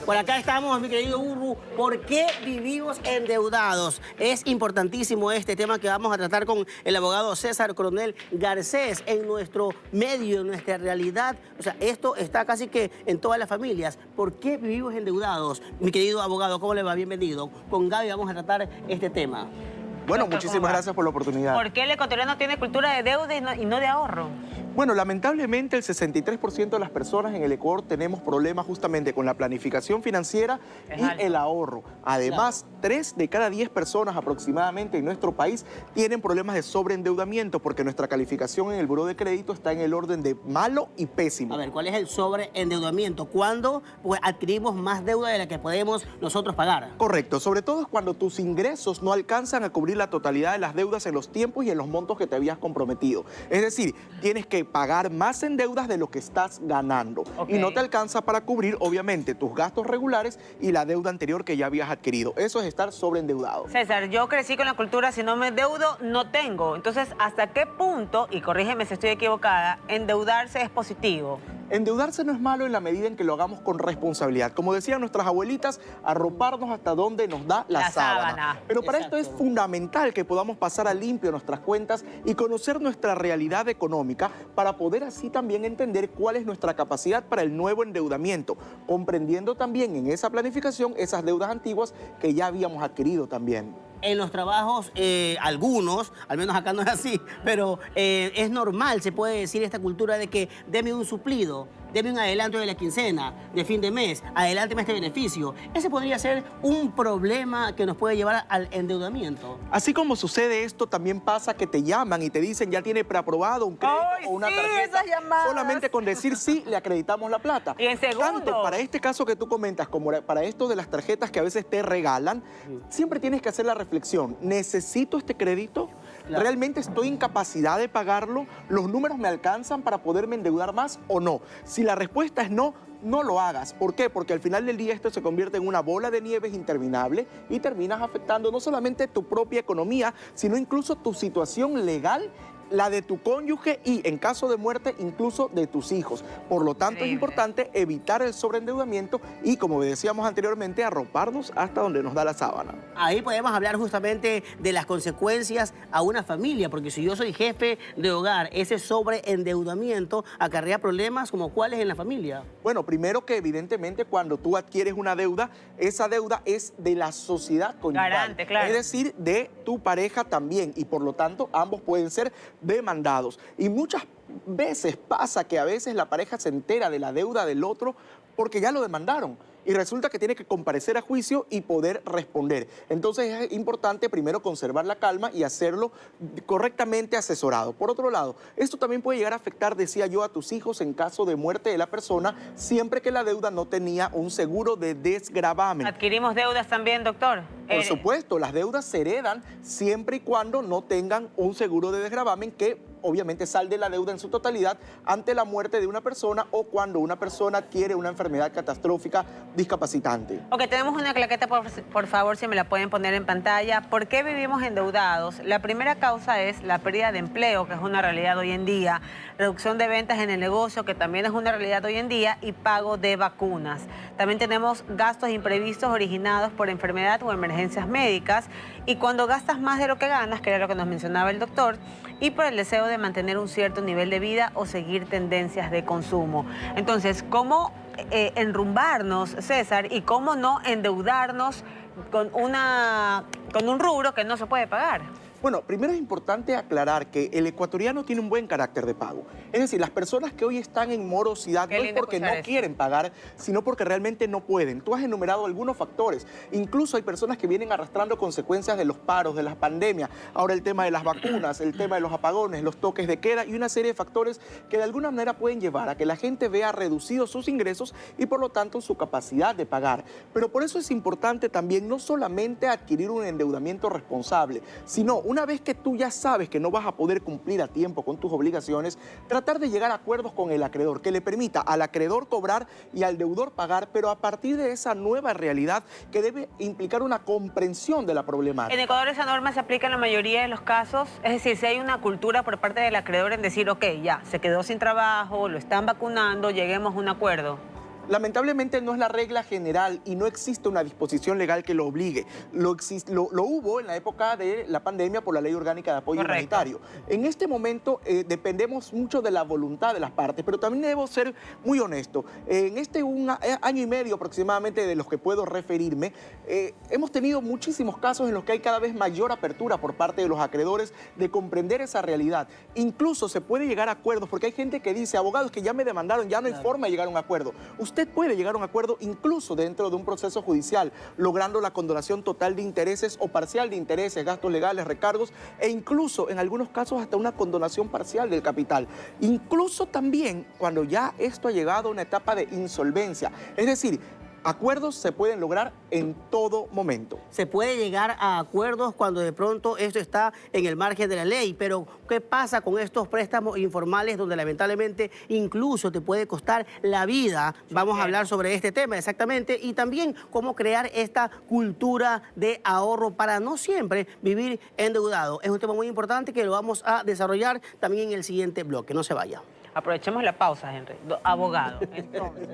Por acá estamos, mi querido Urru. ¿Por qué vivimos endeudados? Es importantísimo este tema que vamos a tratar con el abogado César Coronel Garcés en nuestro medio, en nuestra realidad. O sea, esto está casi que en todas las familias. ¿Por qué vivimos endeudados? Mi querido abogado, ¿cómo le va? Bienvenido. Con Gaby vamos a tratar este tema. Bueno, muchísimas gracias por la oportunidad. ¿Por qué el ecuatoriano tiene cultura de deuda y no de ahorro? Bueno, lamentablemente el 63% de las personas en el Ecuador tenemos problemas justamente con la planificación financiera y el ahorro. Además, 3 de cada 10 personas aproximadamente en nuestro país tienen problemas de sobreendeudamiento porque nuestra calificación en el buró de crédito está en el orden de malo y pésimo. A ver, ¿cuál es el sobreendeudamiento? ¿Cuándo pues, adquirimos más deuda de la que podemos nosotros pagar? Correcto, sobre todo es cuando tus ingresos no alcanzan a cubrir la totalidad de las deudas en los tiempos y en los montos que te habías comprometido. Es decir, tienes que pagar más en deudas de lo que estás ganando. Y no te alcanza para cubrir, obviamente, tus gastos regulares y la deuda anterior que ya habías adquirido. Eso es estar sobreendeudado. César, yo crecí con la cultura, si no me endeudo, no tengo. Entonces, ¿hasta qué punto, y corrígeme si estoy equivocada, endeudarse es positivo? Endeudarse no es malo en la medida en que lo hagamos con responsabilidad. Como decían nuestras abuelitas, arroparnos hasta donde nos da la sábana. Pero para esto es fundamental que podamos pasar a limpio nuestras cuentas y conocer nuestra realidad económica para poder así también entender cuál es nuestra capacidad para el nuevo endeudamiento, comprendiendo también en esa planificación esas deudas antiguas que ya habíamos adquirido también. En los trabajos, algunos, al menos acá no es así, pero es normal, se puede decir, esta cultura de que deme un suplido, deme un adelanto de la quincena, de fin de mes, adelánteme este beneficio. Ese podría ser un problema que nos puede llevar al endeudamiento. Así como sucede esto, también pasa que te llaman y te dicen ya tiene preaprobado un crédito o una tarjeta. Esas llamadas. Solamente con decir sí, le acreditamos la plata. Y en segundo. Tanto para este caso que tú comentas como para esto de las tarjetas que a veces te regalan, siempre tienes que hacer la reflexión. ¿Necesito este crédito? Claro. ¿Realmente estoy en capacidad de pagarlo? ¿Los números me alcanzan para poderme endeudar más o no? Si la respuesta es no, no lo hagas. ¿Por qué? Porque al final del día esto se convierte en una bola de nieve interminable y terminas afectando no solamente tu propia economía, sino incluso tu situación legal, la de tu cónyuge y, en caso de muerte, incluso de tus hijos. Por lo tanto, es importante evitar el sobreendeudamiento y, como decíamos anteriormente, arroparnos hasta donde nos da la sábana. Ahí podemos hablar justamente de las consecuencias a una familia, porque si yo soy jefe de hogar, ese sobreendeudamiento acarrea problemas como cuáles en la familia. Bueno, primero que evidentemente cuando tú adquieres una deuda, esa deuda es de la sociedad conyugal. Garante, claro. Es decir, de tu pareja también y por lo tanto ambos pueden ser demandados. Y muchas veces pasa que a veces la pareja se entera de la deuda del otro porque ya lo demandaron. Y resulta que tiene que comparecer a juicio y poder responder. Entonces es importante primero conservar la calma y hacerlo correctamente asesorado. Por otro lado, esto también puede llegar a afectar, decía yo, a tus hijos en caso de muerte de la persona, siempre que la deuda no tenía un seguro de desgravamen. ¿Adquirimos deudas también, doctor? Por supuesto, las deudas se heredan siempre y cuando no tengan un seguro de desgravamen que obviamente salde la deuda en su totalidad ante la muerte de una persona o cuando una persona adquiere una enfermedad catastrófica discapacitante. Ok, tenemos una claqueta, por favor, si me la pueden poner en pantalla. ¿Por qué vivimos endeudados? La primera causa es la pérdida de empleo, que es una realidad hoy en día, reducción de ventas en el negocio, que también es una realidad hoy en día, y pago de vacunas. También tenemos gastos imprevistos originados por enfermedad o emergencias médicas, y cuando gastas más de lo que ganas, que era lo que nos mencionaba el doctor, y por el deseo de mantener un cierto nivel de vida o seguir tendencias de consumo. Entonces, ¿cómo enrumbarnos, César, y cómo no endeudarnos con un rubro que no se puede pagar? Bueno, primero es importante aclarar que el ecuatoriano tiene un buen carácter de pago. Es decir, las personas que hoy están en morosidad no es porque no quieren pagar, sino porque realmente no pueden. Tú has enumerado algunos factores. Incluso hay personas que vienen arrastrando consecuencias de los paros, de las pandemias. Ahora el tema de las vacunas, el tema de los apagones, los toques de queda y una serie de factores que de alguna manera pueden llevar a que la gente vea reducidos sus ingresos y por lo tanto su capacidad de pagar. Pero por eso es importante también no solamente adquirir un endeudamiento responsable, sino una vez que tú ya sabes que no vas a poder cumplir a tiempo con tus obligaciones, tratar de llegar a acuerdos con el acreedor que le permita al acreedor cobrar y al deudor pagar, pero a partir de esa nueva realidad que debe implicar una comprensión de la problemática. En Ecuador esa norma se aplica en la mayoría de los casos, es decir, si hay una cultura por parte del acreedor en decir, ok, ya, se quedó sin trabajo, lo están vacunando, lleguemos a un acuerdo. Lamentablemente no es la regla general y no existe una disposición legal que lo obligue. Lo hubo en la época de la pandemia por la Ley Orgánica de Apoyo Humanitario. En este momento dependemos mucho de la voluntad de las partes, pero también debo ser muy honesto. En este año y medio aproximadamente de los que puedo referirme, hemos tenido muchísimos casos en los que hay cada vez mayor apertura por parte de los acreedores de comprender esa realidad. Incluso se puede llegar a acuerdos, porque hay gente que dice, abogados que ya me demandaron, ya no hay forma de llegar a un acuerdo. Usted puede llegar a un acuerdo incluso dentro de un proceso judicial, logrando la condonación total de intereses o parcial de intereses, gastos legales, recargos, e incluso en algunos casos hasta una condonación parcial del capital. Incluso también cuando ya esto ha llegado a una etapa de insolvencia. Es decir, acuerdos se pueden lograr en todo momento. Se puede llegar a acuerdos cuando de pronto esto está en el margen de la ley, pero ¿qué pasa con estos préstamos informales donde lamentablemente incluso te puede costar la vida? Vamos a hablar sobre este tema exactamente y también cómo crear esta cultura de ahorro para no siempre vivir endeudado. Es un tema muy importante que lo vamos a desarrollar también en el siguiente bloque. No se vaya. Aprovechemos la pausa, Henry. Abogado, entonces...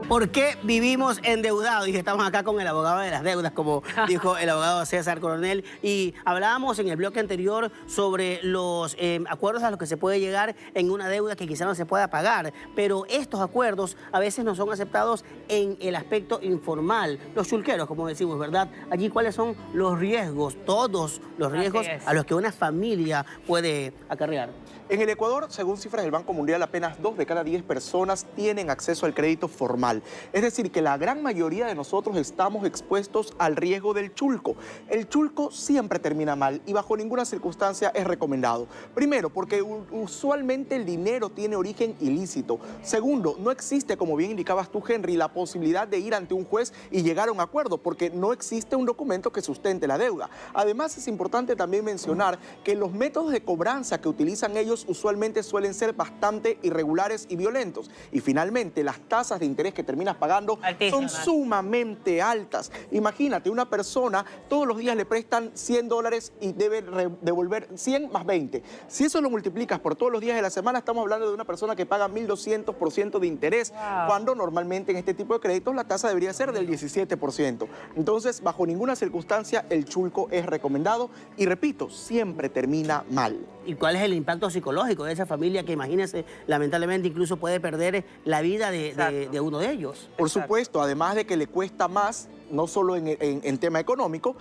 ¿Por qué vivimos endeudados? Y estamos acá con el abogado de las deudas, como dijo el abogado César Coronel. Y hablábamos en el bloque anterior sobre los acuerdos a los que se puede llegar en una deuda que quizá no se pueda pagar. Pero estos acuerdos a veces no son aceptados en el aspecto informal. Los chulqueros, como decimos, ¿verdad? Allí, ¿cuáles son los riesgos? Todos los riesgos a los que una familia puede acarrear. En el Ecuador, según cifras del Banco Mundial, apenas 2 de cada 10 personas tienen acceso al crédito formal. Es decir, que la gran mayoría de nosotros estamos expuestos al riesgo del chulco. El chulco siempre termina mal y bajo ninguna circunstancia es recomendado. Primero, porque usualmente el dinero tiene origen ilícito. Segundo, no existe, como bien indicabas tú, Henry, la posibilidad de ir ante un juez y llegar a un acuerdo, porque no existe un documento que sustente la deuda. Además, es importante también mencionar que los métodos de cobranza que utilizan ellos usualmente suelen ser bastante irregulares y violentos. Y finalmente, las tasas de interés que terminas pagando son sumamente altas. Imagínate, una persona todos los días le prestan $100 y debe devolver 100 más 20. Si eso lo multiplicas por todos los días de la semana, estamos hablando de una persona que paga 1.200% de interés, cuando normalmente en este tipo de créditos la tasa debería ser del 17%. Entonces, bajo ninguna circunstancia el chulco es recomendado y, repito, siempre termina mal. ¿Y cuál es el impacto psicológico de esa familia que, imagínense, lamentablemente incluso puede perder la vida de uno de ellos? Por supuesto, además de que le cuesta más, no solo en tema económico,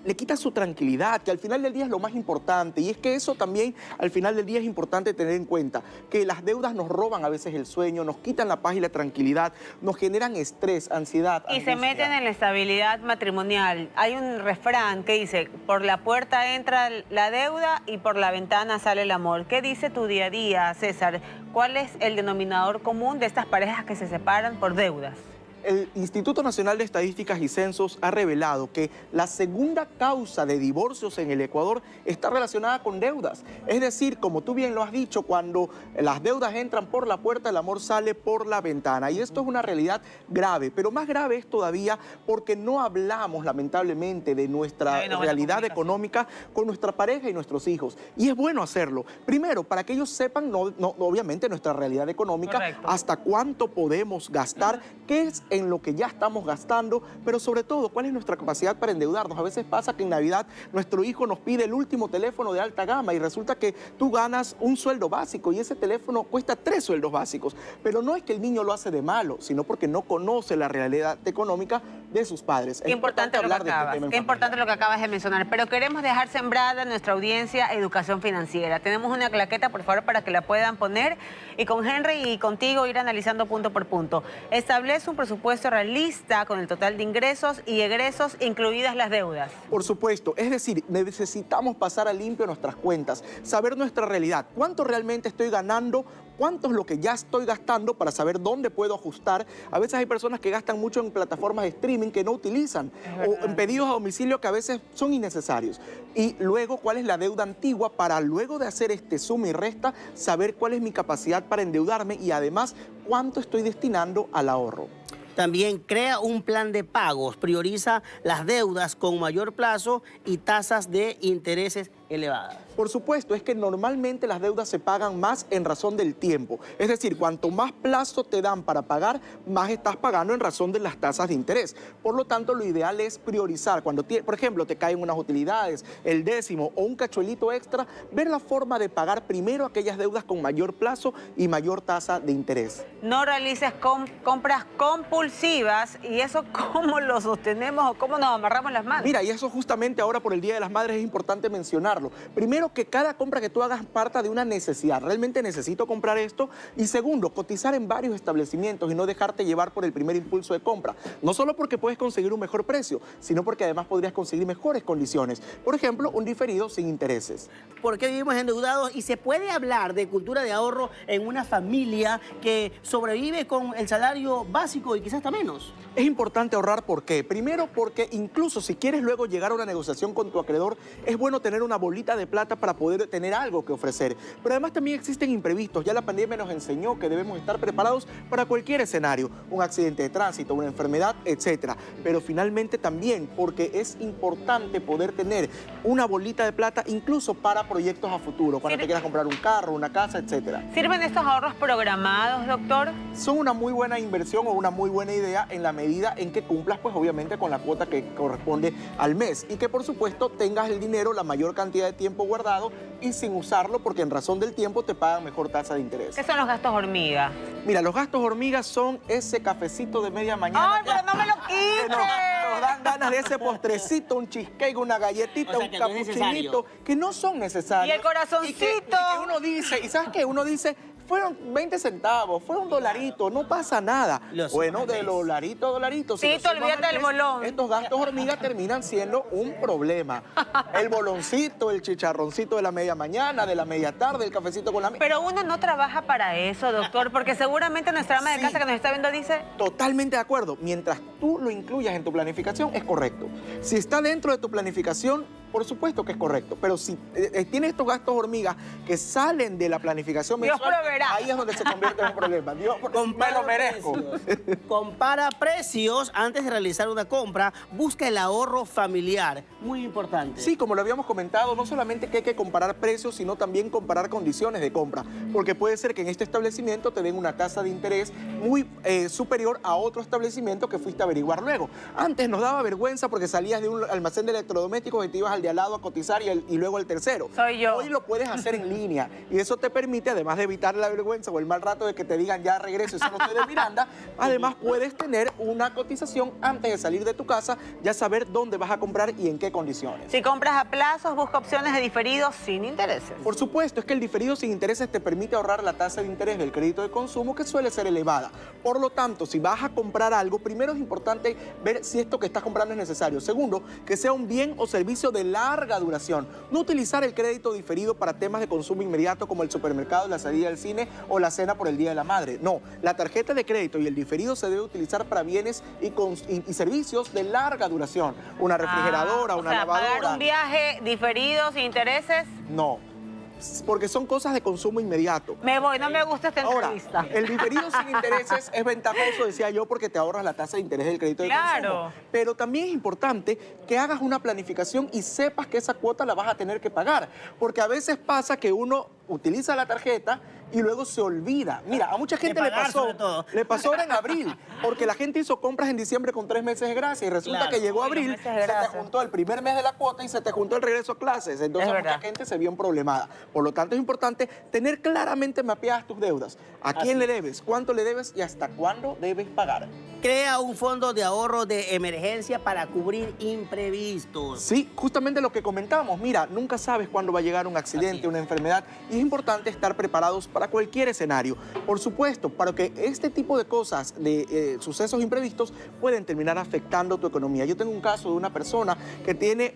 le quita su tranquilidad, que al final del día es lo más importante. Y es que eso también, al final del día, es importante tener en cuenta, que las deudas nos roban a veces el sueño, nos quitan la paz y la tranquilidad, nos generan estrés, ansiedad, y angustia. se meten en la estabilidad matrimonial. Hay un refrán que dice, por la puerta entra la deuda y por la ventana sale el amor. ¿Qué dice tu día a día, César? ¿Cuál es el denominador común de estas parejas que se separan por deudas? El Instituto Nacional de Estadísticas y Censos ha revelado que la segunda causa de divorcios en el Ecuador está relacionada con deudas. Es decir, como tú bien lo has dicho, cuando las deudas entran por la puerta, el amor sale por la ventana. Y esto es una realidad grave, pero más grave es todavía porque no hablamos, lamentablemente, de nuestra realidad económica con nuestra pareja y nuestros hijos. Y es bueno hacerlo. Primero, para que ellos sepan, obviamente, nuestra realidad económica, hasta cuánto podemos gastar, qué es en lo que ya estamos gastando, pero sobre todo, ¿cuál es nuestra capacidad para endeudarnos? A veces pasa que en Navidad nuestro hijo nos pide el último teléfono de alta gama y resulta que tú ganas un sueldo básico y ese teléfono cuesta 3 sueldos básicos. Pero no es que el niño lo hace de malo, sino porque no conoce la realidad económica de sus padres. Qué importante hablar de este tema. Qué importante lo que acabas de mencionar, pero queremos dejar sembrada en nuestra audiencia educación financiera. Tenemos una claqueta, por favor, para que la puedan poner y con Henry y contigo ir analizando punto por punto. Establece un presupuesto realista con el total de ingresos y egresos, incluidas las deudas. Por supuesto, es decir, necesitamos pasar a limpio nuestras cuentas, saber nuestra realidad, cuánto realmente estoy ganando, cuánto es lo que ya estoy gastando para saber dónde puedo ajustar. A veces hay personas que gastan mucho en plataformas de streaming que no utilizan o en pedidos a domicilio que a veces son innecesarios. Y luego, ¿cuál es la deuda antigua? Para luego de hacer este suma y resta, saber cuál es mi capacidad para endeudarme y además cuánto estoy destinando al ahorro. También crea un plan de pagos, prioriza las deudas con mayor plazo y tasas de intereses elevadas. Por supuesto, es que normalmente las deudas se pagan más en razón del tiempo. Es decir, cuanto más plazo te dan para pagar, más estás pagando en razón de las tasas de interés. Por lo tanto, lo ideal es priorizar. Cuando, por ejemplo, te caen unas utilidades, el décimo o un cachuelito extra, ver la forma de pagar primero aquellas deudas con mayor plazo y mayor tasa de interés. No realices compras compulsivas. ¿Y eso cómo lo sostenemos o cómo nos amarramos las manos? Mira, y eso justamente ahora por el Día de las Madres es importante mencionarlo. Primero, que cada compra que tú hagas parta de una necesidad. ¿Realmente necesito comprar esto? Y segundo, cotizar en varios establecimientos y no dejarte llevar por el primer impulso de compra. No solo porque puedes conseguir un mejor precio, sino porque además podrías conseguir mejores condiciones. Por ejemplo, un diferido sin intereses. ¿Por qué vivimos endeudados? Y se puede hablar de cultura de ahorro en una familia que sobrevive con el salario básico y quizás hasta menos. Es importante ahorrar, ¿por qué? Primero, porque incluso si quieres luego llegar a una negociación con tu acreedor, es bueno tener una bolita de plata para poder tener algo que ofrecer. Pero además también existen imprevistos. Ya la pandemia nos enseñó que debemos estar preparados para cualquier escenario, un accidente de tránsito, una enfermedad, etc. Pero finalmente también porque es importante poder tener una bolita de plata incluso para proyectos a futuro, cuando te quieras comprar un carro, una casa, etc. ¿Sirven estos ahorros programados, doctor? Son una muy buena inversión o una muy buena idea en la medida en que cumplas, pues obviamente, con la cuota que corresponde al mes y que por supuesto tengas el dinero la mayor cantidad de tiempo guardado y sin usarlo, porque en razón del tiempo te pagan mejor tasa de interés. ¿Qué son los gastos hormiga? Mira, los gastos hormiga son ese cafecito de media mañana. ¡Ay, pero no me lo quites! Nos dan ganas de ese postrecito, un cheesecake, una galletita, O sea, un que no es capuchinito, que no son necesarios. Y el corazoncito. Y que uno dice, ¿y sabes qué? Uno dice, fueron 20 centavos, fue un dolarito, no pasa nada. Bueno, de dolarito a dolarito. Sí, te olvídate del bolón. Estos gastos hormiga terminan siendo un problema. El boloncito, el chicharroncito de la media mañana, de la media tarde, el cafecito con la... Pero uno no trabaja para eso, doctor, porque seguramente nuestra ama de casa que nos está viendo dice... Totalmente de acuerdo. Mientras tú lo incluyas en tu planificación, es correcto. Si está dentro de tu planificación, por supuesto que es correcto. Pero si tienes estos gastos hormigas que salen de la planificación Dios mensual, proveerá. ahí es donde se convierte en un problema. Dios, me lo merezco. Precios. Compara precios antes de realizar una compra. Busca el ahorro familiar. Muy importante. Sí, como lo habíamos comentado, no solamente que hay que comparar precios, sino también comparar condiciones de compra. Porque puede ser que en este establecimiento te den una tasa de interés muy superior a otro establecimiento que fuiste a averiguar luego. Antes nos daba vergüenza porque salías de un almacén de electrodomésticos y te ibas al de al lado a cotizar y luego el tercero. Soy yo. Hoy lo puedes hacer en línea y eso te permite, además de evitar la vergüenza o el mal rato de que te digan ya regreso y solo estoy de Miranda, además puedes tener una cotización antes de salir de tu casa, ya saber dónde vas a comprar y en qué condiciones. Si compras a plazos, busca opciones de diferidos sin intereses. Por supuesto, es que el diferido sin intereses te permite ahorrar la tasa de interés del crédito de consumo, que suele ser elevada. Por lo tanto, si vas a comprar algo, primero es importante ver si esto que estás comprando es necesario. Segundo, que sea un bien o servicio de larga duración. No utilizar el crédito diferido para temas de consumo inmediato como el supermercado, la salida al cine o la cena por el Día de la Madre. No, la tarjeta de crédito y el diferido se debe utilizar para bienes y servicios de larga duración. Una refrigeradora, una lavadora. ¿Pagar un viaje diferido sin intereses? No, porque son cosas de consumo inmediato. Me voy, no me gusta esta Ahora, entrevista. el diferido sin intereses es ventajoso, decía yo, porque te ahorras la tasa de interés del crédito de consumo. Pero también es importante que hagas una planificación y sepas que esa cuota la vas a tener que pagar. Porque a veces pasa que uno utiliza la tarjeta y luego se olvida. Mira, a mucha gente le pasó ahora en abril, porque la gente hizo compras en diciembre con 3 meses de gracia y resulta que llegó abril, se te juntó el primer mes de la cuota y se te juntó el regreso a clases. Entonces mucha gente se vio en problemada. Por lo tanto, es importante tener claramente mapeadas tus deudas. ¿A quién le debes? ¿Cuánto le debes? ¿Y hasta cuándo debes pagar? Crea un fondo de ahorro de emergencia para cubrir imprevistos. Sí, justamente lo que comentamos. Mira, nunca sabes cuándo va a llegar un accidente, una enfermedad, y es importante estar preparados para cualquier escenario. Por supuesto, para que este tipo de cosas, de sucesos imprevistos, pueden terminar afectando tu economía. Yo tengo un caso de una persona que tiene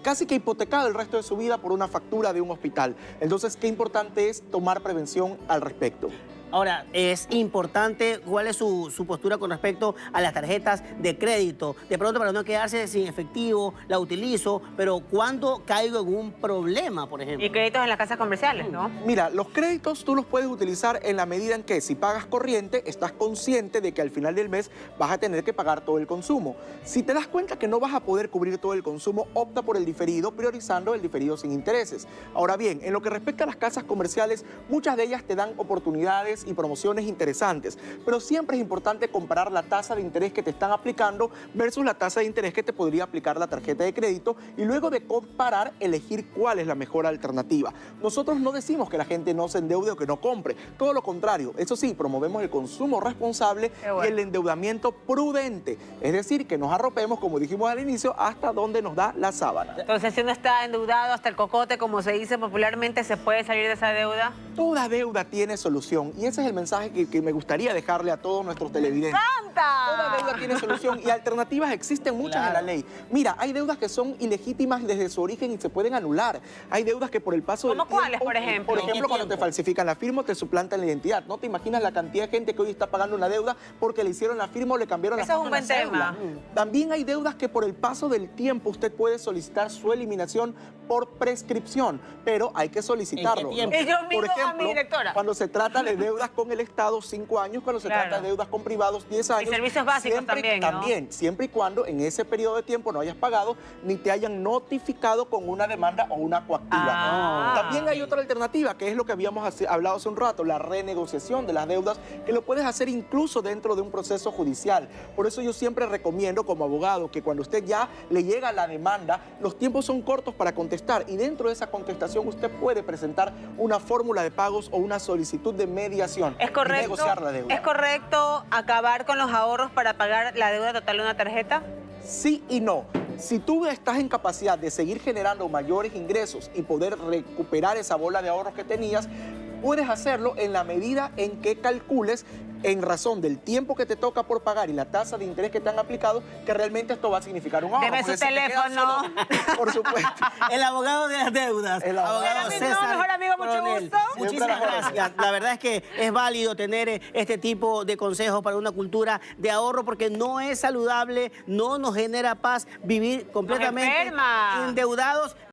casi que hipotecado el resto de su vida por una factura de un hospital. Entonces, qué importante es tomar prevención al respecto. Ahora, es importante cuál es su postura con respecto a las tarjetas de crédito. De pronto, para no quedarse sin efectivo, la utilizo, pero ¿cuándo caigo en un problema, por ejemplo? Y créditos en las casas comerciales, ¿no? Mira, los créditos tú los puedes utilizar en la medida en que si pagas corriente, estás consciente de que al final del mes vas a tener que pagar todo el consumo. Si te das cuenta que no vas a poder cubrir todo el consumo, opta por el diferido, priorizando el diferido sin intereses. Ahora bien, en lo que respecta a las casas comerciales, muchas de ellas te dan oportunidades y promociones interesantes, pero siempre es importante comparar la tasa de interés que te están aplicando versus la tasa de interés que te podría aplicar la tarjeta de crédito y luego de comparar, elegir cuál es la mejor alternativa. Nosotros no decimos que la gente no se endeude o que no compre, todo lo contrario. Eso sí, promovemos el consumo responsable y el endeudamiento prudente, es decir, que nos arropemos, como dijimos al inicio, hasta donde nos da la sábana. Entonces, si uno está endeudado hasta el cocote, como se dice popularmente, ¿se puede salir de esa deuda? Toda deuda tiene solución y ese es el mensaje que me gustaría dejarle a todos nuestros televidentes. ¡Santa! Toda deuda tiene solución y alternativas existen muchas en la ley. Mira, hay deudas que son ilegítimas desde su origen y se pueden anular. Hay deudas que por el paso del ¿Cómo tiempo... cuáles, por ejemplo? Por ejemplo, cuando te falsifican la firma o te suplantan la identidad. No te imaginas la cantidad de gente que hoy está pagando una deuda porque le hicieron la firma o le cambiaron la Eso es firma un buen tema. También hay deudas que por el paso del tiempo usted puede solicitar su eliminación por prescripción, pero hay que solicitarlo. ¿En qué tiempo? Y yo mismo Por a mi ejemplo, directora. cuando se trata de deudas con el Estado, 5 años, cuando se trata de deudas con privados, 10 años. Y servicios básicos también, ¿no? También, siempre y cuando en ese periodo de tiempo no hayas pagado ni te hayan notificado con una demanda o una coactiva. También hay otra alternativa, que es lo que habíamos hablado hace un rato, la renegociación de las deudas, que lo puedes hacer incluso dentro de un proceso judicial. Por eso yo siempre recomiendo como abogado que cuando usted ya le llega la demanda, los tiempos son cortos para contestar y dentro de esa contestación usted puede presentar una fórmula de pagos o una solicitud de mediación. ¿Es correcto, y negociar la deuda. ¿Es correcto acabar con los ahorros para pagar la deuda total de una tarjeta? Sí y no. Si tú estás en capacidad de seguir generando mayores ingresos y poder recuperar esa bola de ahorros que tenías, puedes hacerlo en la medida en que calcules en razón del tiempo que te toca por pagar y la tasa de interés que te han aplicado, que realmente esto va a significar un ahorro. Deme su teléfono. Por supuesto. El abogado de las deudas. El abogado. César mejor amigo, mucho Coronel. gusto. Muchísimas gracias. La verdad es que es válido tener este tipo de consejos para una cultura de ahorro porque no es saludable, no nos genera paz vivir completamente enferma. endeudados.